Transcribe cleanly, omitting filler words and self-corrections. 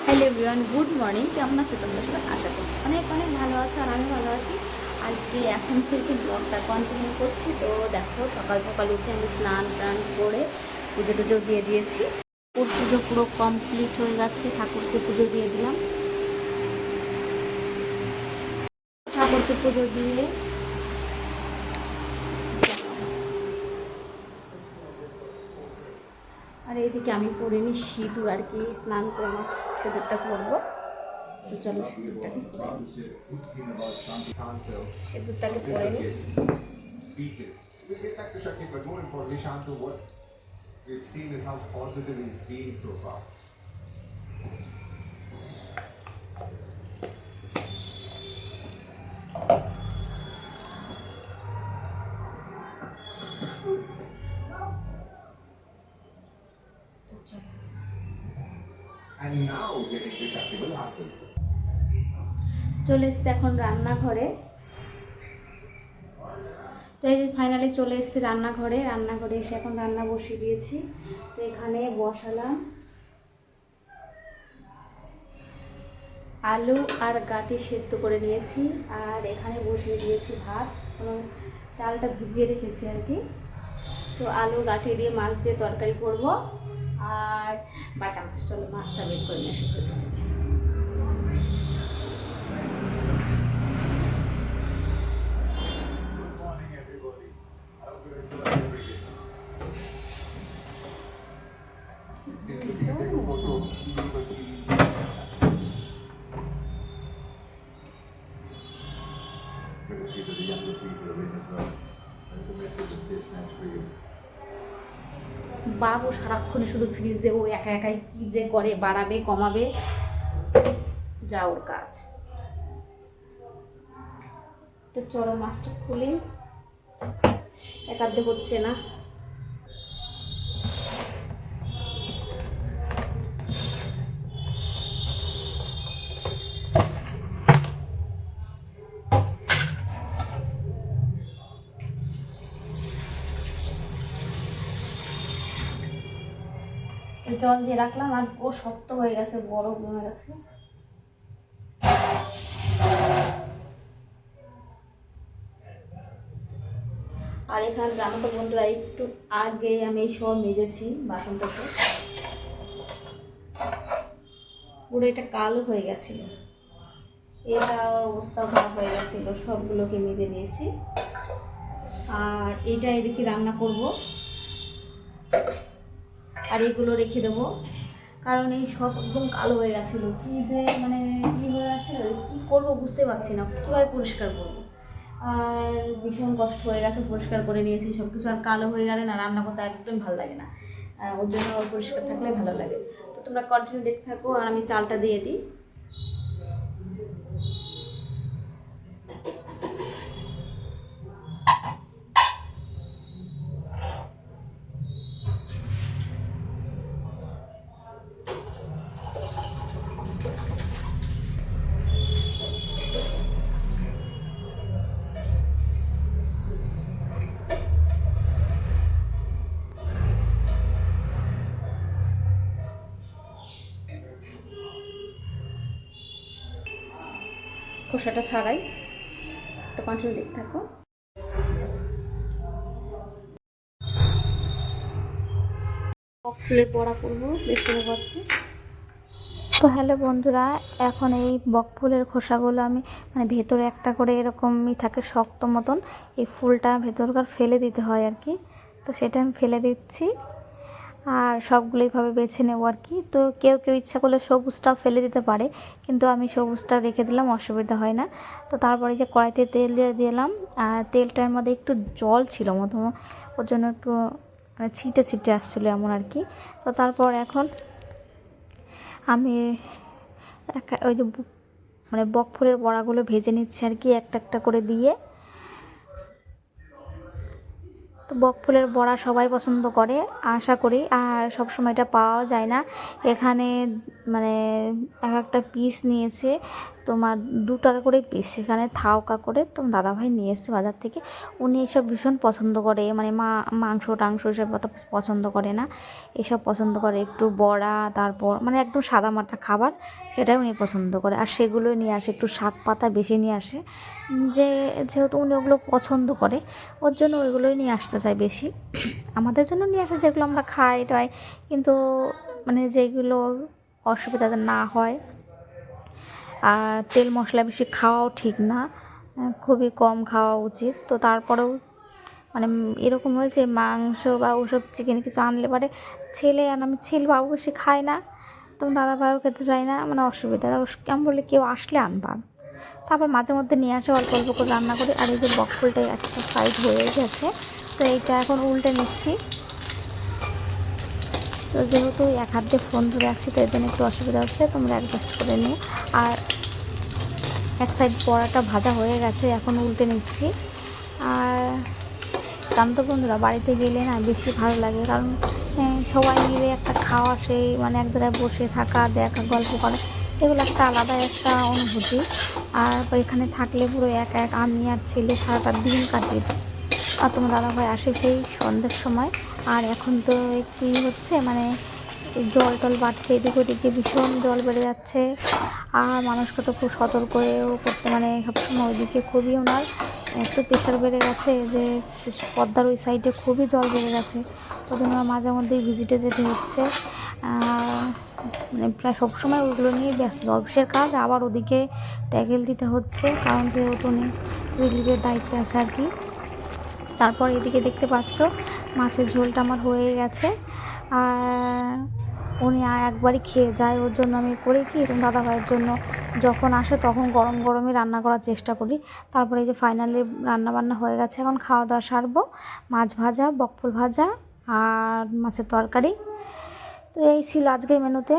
Hello everyone, good morning. কেমন আছো তোমরা সবাই? আশা করি অনেক অনেক ভালো আছো, আর আমি ভালো আছি। আজকে এখন থেকে ব্লগটা কন্টিনিউ করছি। তো দেখো, সকাল সকাল উঠে আমি স্নান টান করে পুজো টুজো দিয়ে দিয়েছি। পুজো পুরো কমপ্লিট হয়ে গেছে, ঠাকুরকে পুজো দিয়ে দিলাম। ঠাকুরকে পুজো দিয়ে আর এইদিকে আমি পরে নি সিঁদুর, আর কি স্নান করে আমার সিঁদুরটা করবো। তো চলো সিঁদুরটাকে পরে নিই। We'll get back to Shakti, but more importantly, Shantu, what we've seen is how positive he's been so far. And now getting to Shakti will hassle. চলে এসছে এখন রান্নাঘরে। তো এই যে ফাইনালি চলে এসেছি রান্নাঘরে এসে এখন রান্না বসিয়ে দিয়েছি। তো এখানে বসালাম আলু আর গাটি সেদ্ধ করে নিয়েছি, আর এখানে বসিয়ে দিয়েছি ভাত। চালটা ভিজিয়ে রেখেছি আর কি। তো আলু গাটি দিয়ে মাছ দিয়ে তরকারি করব, আর বাটা মাছ। চলো মাছটা বের করে নিয়ে আসি ফ্রিজ থেকে। Good to see that the younger people are in as well. And the message of this match for you. বাবু সারাক্ষণ শুধু ফ্রিজ দেবো, একা একাই কী যে করে, বাড়াবে কমাবে, যা ওর কাজ। তো চলো মাছটা খুলি, একাধে হচ্ছে না। জল দিয়ে রাখলাম, আর ও শক্ত হয়ে গেছে, বড় জমে গেছে। আর এখানে জানো তো বন্ধুরা, একটু আগে আমি এই সব মেজেছি বাসনটাকে, পুরো এটা কালো হয়ে গেছিল, এটা অবস্থা খারাপ হয়ে গেছিল। সবগুলোকে মেজে নিয়েছি, আর এইটা এদিকে রান্না করব, আর এগুলো রেখে দেবো। কারণ এই সব একদম কালো হয়ে গেছিলো, কি যে মানে কি হয়ে গেছিলো, কী করবো বুঝতে পারছি না, কীভাবে পরিষ্কার করবো। আর ভীষণ কষ্ট হয়ে গেছে, পরিষ্কার করে নিয়েছি সব কিছু। আর কালো হয়ে গেলে না রান্না করতে একদম ভালো লাগে না, ওর জন্য পরিষ্কার থাকলে ভালো লাগে। তো তোমরা কন্টিনিউ দেখতে থাকো, আর আমি চালটা দিয়ে দিই। খোসাটা ছাড়াই, তো কন্টিনিউ দেখতে থাকো। ফুলে বড়া করবো বেসনের ভর্তি। তো হ্যালো বন্ধুরা, এখন এই বকফুলের খোসাগুলো আমি মানে ভেতরে একটা করে এরকমই থাকে শক্ত মতন, এই ফুলটা ভেতরকার ফেলে দিতে হয় আর কি। তো সেটা আমি ফেলে দিচ্ছি, আর সবগুলো এইভাবে বেছে নেবো আর কি। তো কেউ কেউ ইচ্ছা করলে সবুজটাও ফেলে দিতে পারে, কিন্তু আমি সবুজটা রেখে দিলাম, অসুবিধা হয় না। তো তারপরে যে কড়াইতে তেল দিয়ে দিলাম, আর তেলটার মধ্যে একটু জল ছিল মতো, ওর জন্য একটু মানে ছিটে ছিটে আসছিলো এমন আর কি। তো তারপর এখন আমি ওই যে মানে বকফুলের বড়াগুলো ভেজে নিচ্ছি আর কি, একটা একটা করে দিয়ে। তো বকফুলের বড়া সবাই পছন্দ করে আশা করি, আর সব সময় এটা পাওয়া যায় না এখানে। মানে এক একটা পিস নিয়েছে তোমার 2 টাকা করে পিস, সেখানে থাওকা করে তোমার দাদাভাই নিয়ে এসছে বাজার থেকে। উনি এসব ভীষণ পছন্দ করে, মানে মাংস টাংস এসব অত পছন্দ করে না, এসব পছন্দ করে একটু বড়া, তারপর মানে একদম সাদামাটা খাবার সেটাই উনি পছন্দ করে। আর সেগুলোই নিয়ে আসে, একটু শাক পাতা বেশি নিয়ে আসে, যেহেতু উনি ওগুলো পছন্দ করে ওর জন্য ওইগুলোই নিয়ে আসতে চায় বেশি। আমাদের জন্য নিয়ে আসে যেগুলো আমরা খাই টাই, কিন্তু মানে যেগুলো অসুবিধা না হয়। আর তেল মশলা বেশি খাওয়াও ঠিক না, খুবই কম খাওয়া উচিত। তো তারপরেও মানে এরকম হয়েছে মাংস বা ওসব চিকেন কিছু আনলে পরে ছেলে, আর আমি বাবু বেশি খায় না, তো দাদা ভাইও খেতে চায় না, মানে অসুবিধা। কেমন বললে কেউ আসলে আনবা, তারপর মাঝে মধ্যে নিয়ে আসে, অল্প অল্প করে রান্না করি। আর এই যে বকফুলটা একটা সাইড হয়ে গেছে, তো এইটা এখন উল্টে নিচ্ছি। তো যেহেতু এক হাত দিয়ে ফোন ধরে আসছি, তো এর জন্য একটু অসুবিধা হচ্ছে, তোমরা অ্যাডজাস্ট করে নিও। আর এক সাইড বড়াটা ভাজা হয়ে গেছে, এখন উল্টে নিচ্ছি। আর জানো তো বন্ধুরা, বাড়িতে গেলে না বেশি ভালো লাগে, কারণ সবাই মিলে একটা খাওয়া, সেই মানে এক জায়গায় বসে থাকা, দেখা, গল্প করা, এগুলো একটা আলাদা একটা অনুভূতি। আর এখানে থাকলে পুরো এক আমি আর ছেলে সারাটা দিন কাটিয়ে দিই। আর তোমার দাদাভাই আসে সেই সন্ধ্যের সময়। আর এখন তো কী হচ্ছে, মানে জল টল বাড়ছে, এদিক ওদিকে ভীষণ জল বেড়ে যাচ্ছে। আর মানুষকে তো খুব সতর্ক হয়েও করতে, মানে সবসময় ওইদিকে খুবই ওনার এত প্রেশার বেড়ে গেছে যে পদ্মার ওই সাইডে খুবই জল বেড়ে গেছে, ওই জন্য মাঝে মধ্যেই ভিজিটে যেতে হচ্ছে। মানে প্রায় সবসময় ওইগুলো নিয়ে ব্যস্ত, অফিসের কাজ আবার ওদিকে ট্যাকেল দিতে হচ্ছে, কারণ যেহেতু উনি রিলিফের দায়িত্বে আছে আর কি। তারপর এদিকে দেখতে পাচ্ছ মাছের ঝোলটা আমার হয়ে গেছে। আর উনি একবারই খেয়ে যায়, ওর জন্য আমি করি কি, দাদা ভাইয়ের জন্য যখন আসে তখন গরম গরমই রান্না করার চেষ্টা করি। তারপরে এই যে ফাইনালি রান্না বান্না হয়ে গেছে, এখন খাওয়া দাওয়া সারবো। মাছ ভাজা, বকফুল ভাজা আর মাছের তরকারি। তো এই ছিল আজকের মেনুতে।